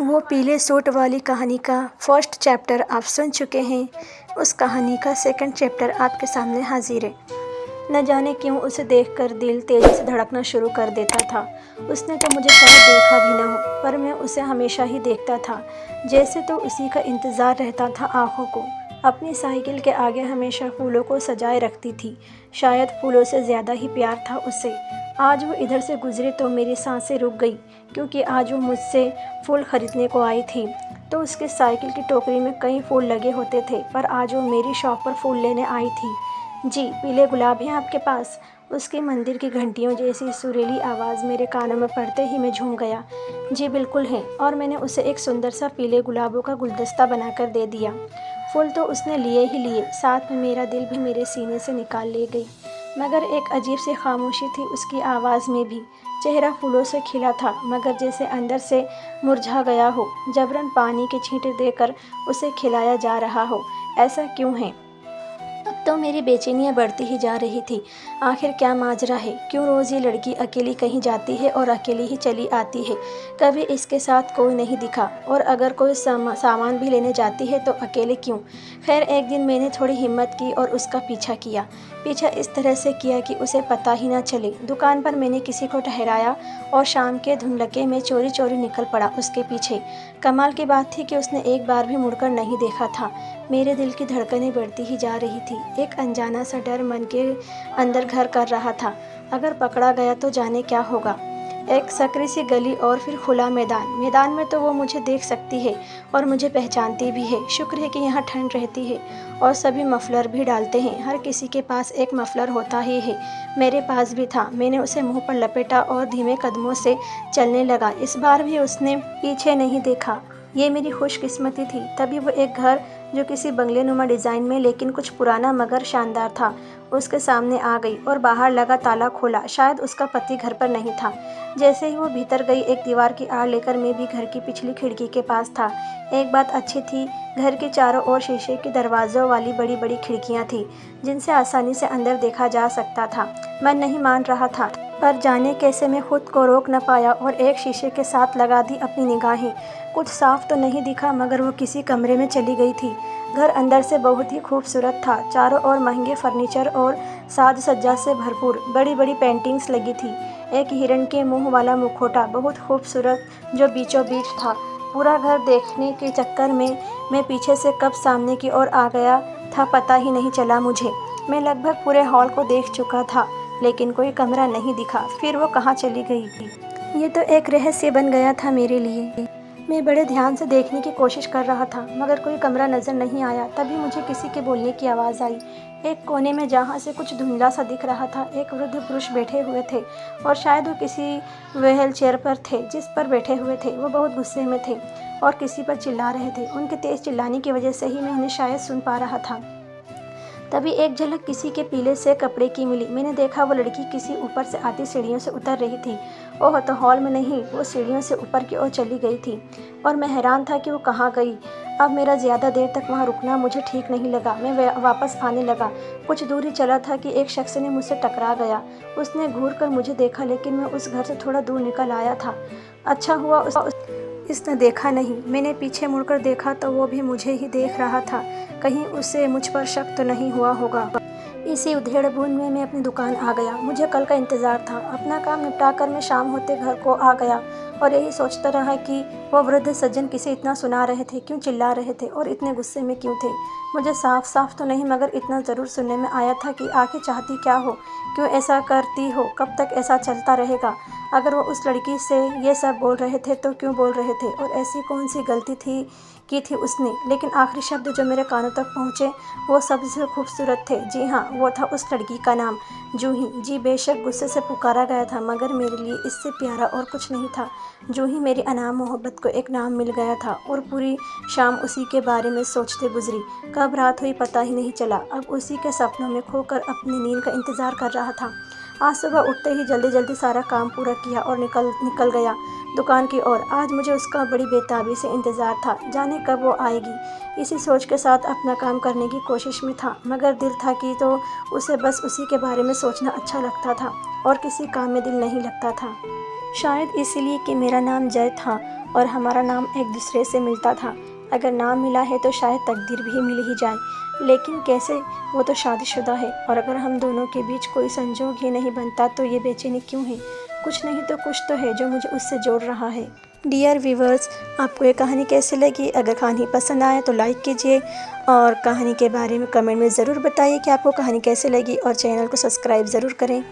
वो पीले सूट वाली कहानी का फर्स्ट चैप्टर आप सुन चुके हैं। उस कहानी का सेकंड चैप्टर आपके सामने हाजिर है। न जाने क्यों उसे देखकर दिल तेज़ी से धड़कना शुरू कर देता था। उसने तो मुझे शायद देखा भी न हो, पर मैं उसे हमेशा ही देखता था, जैसे तो उसी का इंतज़ार रहता था आँखों को। अपनी साइकिल के आगे हमेशा फूलों को सजाए रखती थी। शायद फूलों से ज़्यादा ही प्यार था उसे। आज वो इधर से गुजरी तो मेरी सांसें रुक गई, क्योंकि आज वो मुझसे फूल खरीदने को आई थी। तो उसकी साइकिल की टोकरी में कई फूल लगे होते थे, पर आज वो मेरी शॉप पर फूल लेने आई थी। जी, पीले गुलाब हैं आपके पास? उसकी मंदिर की घंटियों जैसी सुरीली आवाज़ मेरे कानों में पड़ते ही मैं झूम गया। जी बिल्कुल हैं, और मैंने उसे एक सुंदर सा पीले गुलाबों का गुलदस्ता बनाकर दे दिया। फूल तो उसने लिए ही लिए, साथ में मेरा दिल भी मेरे सीने से निकाल ले गई। मगर एक अजीब सी खामोशी थी उसकी आवाज़ में भी। चेहरा फूलों से खिला था, मगर जैसे अंदर से मुरझा गया हो, जबरन पानी के छींटे देकर उसे खिलाया जा रहा हो। ऐसा क्यों है? अब तो मेरी बेचैनियाँ बढ़ती ही जा रही थी। आखिर क्या माजरा है? क्यों रोज़ ये लड़की अकेली कहीं जाती है और अकेली ही चली आती है? कभी इसके साथ कोई नहीं दिखा, और अगर कोई सामान भी लेने जाती है तो अकेले क्यों? खैर, एक दिन मैंने थोड़ी हिम्मत की और उसका पीछा किया। पीछा इस तरह से किया कि उसे पता ही ना चले। दुकान पर मैंने किसी को ठहराया और शाम के धुंधलके में चोरी चोरी निकल पड़ा उसके पीछे। कमाल की बात थी कि उसने एक बार भी मुड़कर नहीं देखा था। मेरे दिल की धड़कनें बढ़ती ही जा रही थी। एक अनजाना सा डर मन के अंदर घर कर रहा था। अगर पकड़ा गया तो जाने क्या होगा। एक सकरी सी गली और फिर खुला मैदान। मैदान में तो वो मुझे देख सकती है और मुझे पहचानती भी है। शुक्र है कि यहाँ ठंड रहती है और सभी मफलर भी डालते हैं। हर किसी के पास एक मफलर होता ही है। मेरे पास भी था। मैंने उसे मुंह पर लपेटा और धीमे कदमों से चलने लगा। इस बार भी उसने पीछे नहीं देखा। ये मेरी खुशकिस्मती थी। तभी वो एक घर, जो किसी बंगले नुमा डिज़ाइन में लेकिन कुछ पुराना मगर शानदार था, उसके सामने आ गई और बाहर लगा ताला खोला। शायद उसका पति घर पर नहीं था। जैसे ही वो भीतर गई, एक दीवार की आड़ लेकर मैं भी घर की पिछली खिड़की के पास था। एक बात अच्छी थी, घर के चारों ओर शीशे के दरवाज़ों वाली बड़ी बड़ी खिड़कियाँ थीं, जिनसे आसानी से अंदर देखा जा सकता था। मन नहीं मान रहा था, पर जाने कैसे मैं खुद को रोक न पाया और एक शीशे के साथ लगा दी अपनी निगाहें। कुछ साफ तो नहीं दिखा, मगर वो किसी कमरे में चली गई थी। घर अंदर से बहुत ही खूबसूरत था। चारों ओर महंगे फर्नीचर और साज सज्जा से भरपूर बड़ी बड़ी पेंटिंग्स लगी थी। एक हिरण के मुंह वाला मुखौटा बहुत खूबसूरत, जो बीचों बीच था। पूरा घर देखने के चक्कर में मैं पीछे से कब सामने की ओर आ गया था, पता ही नहीं चला मुझे। मैं लगभग पूरे हॉल को देख चुका था, लेकिन कोई कमरा नहीं दिखा। फिर वो कहाँ चली गई? ये तो एक रहस्य बन गया था मेरे लिए। मैं बड़े ध्यान से देखने की कोशिश कर रहा था, मगर कोई कमरा नज़र नहीं आया। तभी मुझे किसी के बोलने की आवाज़ आई। एक कोने में, जहाँ से कुछ धुंधला सा दिख रहा था, एक वृद्ध पुरुष बैठे हुए थे, और शायद वो किसी व्हील चेयर पर थे। जिस पर बैठे हुए थे वो बहुत गुस्से में थे और किसी पर चिल्ला रहे थे। उनके तेज़ चिल्लाने की वजह से ही मैं उन्हें शायद सुन पा रहा था। तभी एक झलक किसी के पीले से कपड़े की मिली। मैंने देखा वो लड़की किसी ऊपर से आती सीढ़ियों से उतर रही थी। ओह, तो हॉल में नहीं, वो सीढ़ियों से ऊपर की ओर चली गई थी, और मैं हैरान था कि वो कहाँ गई। अब मेरा ज़्यादा देर तक वहाँ रुकना मुझे ठीक नहीं लगा। मैं वापस आने लगा। कुछ दूर ही चला था कि एक शख्स ने मुझसे टकरा गया। उसने घूर कर मुझे देखा, लेकिन मैं उस घर से थोड़ा दूर निकल आया था। अच्छा हुआ इसने देखा नहीं। मैंने पीछे मुड़कर देखा तो वो भी मुझे ही देख रहा था। कहीं उसे मुझ पर शक तो नहीं हुआ होगा। इसी उधेड़-बुन में मैं अपनी दुकान आ गया। मुझे कल का इंतज़ार था। अपना काम निपटा कर मैं शाम होते घर को आ गया और यही सोचता रहा कि वो वृद्ध सज्जन किसे इतना सुना रहे थे, क्यों चिल्ला रहे थे और इतने गुस्से में क्यों थे। मुझे साफ साफ तो नहीं, मगर इतना ज़रूर सुनने में आया था कि आखिर चाहती क्या हो, क्यों ऐसा करती हो, कब तक ऐसा चलता रहेगा। अगर वो उस लड़की से ये सब बोल रहे थे तो क्यों बोल रहे थे, और ऐसी कौन सी गलती की थी उसने। लेकिन आखिरी शब्द जो मेरे कानों तक पहुँचे वो सबसे खूबसूरत थे। जी हाँ, वो था उस लड़की का नाम, जूही। जी बेशक गुस्से से पुकारा गया था, मगर मेरे लिए इससे प्यारा और कुछ नहीं था। जूही मेरी अनाम मोहब्बत को एक नाम मिल गया था, और पूरी शाम उसी के बारे में सोचते गुजरी। कब रात हुई पता ही नहीं चला। अब उसी के सपनों में खोकर अपनी नींद का इंतज़ार कर रहा था। आज सुबह उठते ही जल्दी जल्दी सारा काम पूरा किया और निकल गया दुकान की ओर। आज मुझे उसका बड़ी बेताबी से इंतज़ार था, जाने कब वो आएगी। इसी सोच के साथ अपना काम करने की कोशिश में था, मगर दिल था कि तो उसे बस उसी के बारे में सोचना अच्छा लगता था और किसी काम में दिल नहीं लगता था। शायद इसीलिए कि मेरा नाम जय था और हमारा नाम एक दूसरे से मिलता था। अगर नाम मिला है तो शायद तकदीर भी मिल ही जाए, लेकिन कैसे? वो तो शादीशुदा है और अगर हम दोनों के बीच कोई संजोग ही नहीं बनता तो ये बेचैनी क्यों है? कुछ नहीं तो कुछ तो है जो मुझे उससे जोड़ रहा है। डियर व्यूवर्स, आपको ये कहानी कैसी लगी? अगर कहानी पसंद आए तो लाइक कीजिए और कहानी के बारे में कमेंट में ज़रूर बताइए कि आपको कहानी कैसी लगी और चैनल को सब्सक्राइब ज़रूर करें।